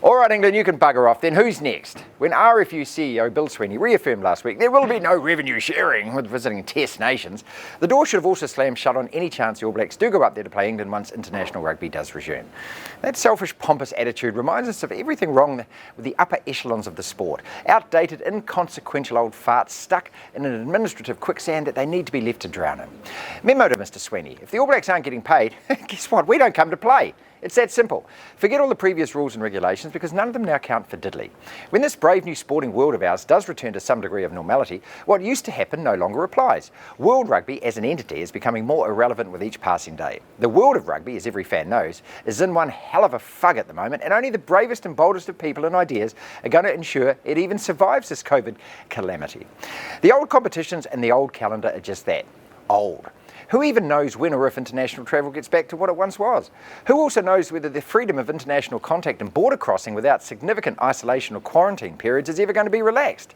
All right, England, you can bugger off then. Who's next? When RFU CEO Bill Sweeney reaffirmed last week there will be no revenue sharing with visiting Test nations, the door should have also slammed shut on any chance the All Blacks do go up there to play England once international rugby does resume. That selfish, pompous attitude reminds us of everything wrong with the upper echelons of the sport. Outdated, inconsequential old farts stuck in an administrative quicksand that they need to be left to drown in. Memo to Mr Sweeney: if the All Blacks aren't getting paid, guess what? We don't come to play. It's that simple. Forget all the previous rules and regulations because none of them now count for diddly. When this brave new sporting world of ours does return to some degree of normality, what used to happen no longer applies. World rugby as an entity is becoming more irrelevant with each passing day. The world of rugby, as every fan knows, is in one hell of a fug at the moment, and only the bravest and boldest of people and ideas are going to ensure it even survives this COVID calamity. The old competitions and the old calendar are just that, old. Who even knows when or if international travel gets back to what it once was? Who also knows whether the freedom of international contact and border crossing without significant isolation or quarantine periods is ever going to be relaxed?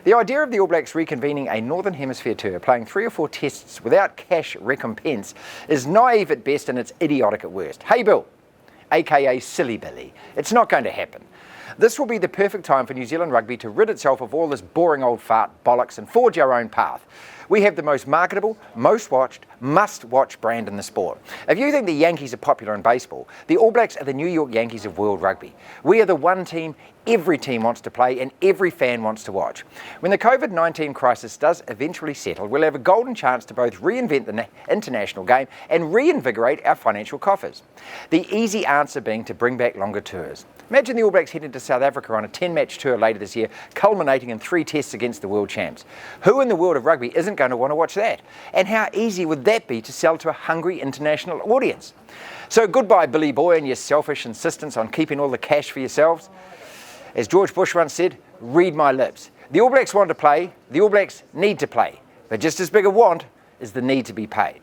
The idea of the All Blacks reconvening a Northern Hemisphere tour, playing 3 or 4 tests without cash recompense, is naive at best and it's idiotic at worst. Hey Bill, aka Silly Billy, it's not going to happen. This will be the perfect time for New Zealand rugby to rid itself of all this boring old fart bollocks and forge our own path. We have the most marketable, most watched, must-watch brand in the sport. If you think the Yankees are popular in baseball, the All Blacks are the New York Yankees of world rugby. We are the one team every team wants to play and every fan wants to watch. When the COVID-19 crisis does eventually settle, we'll have a golden chance to both reinvent the international game and reinvigorate our financial coffers. The easy answer being to bring back longer tours. Imagine the All Blacks heading to South Africa on a 10-match tour later this year, culminating in 3 tests against the world champs. Who in the world of rugby isn't going to want to watch that? And how easy would that be to sell to a hungry international audience? So goodbye, Billy Boy, and your selfish insistence on keeping all the cash for yourselves. As George Bush once said, read my lips. The All Blacks want to play, the All Blacks need to play. But just as big a want is the need to be paid.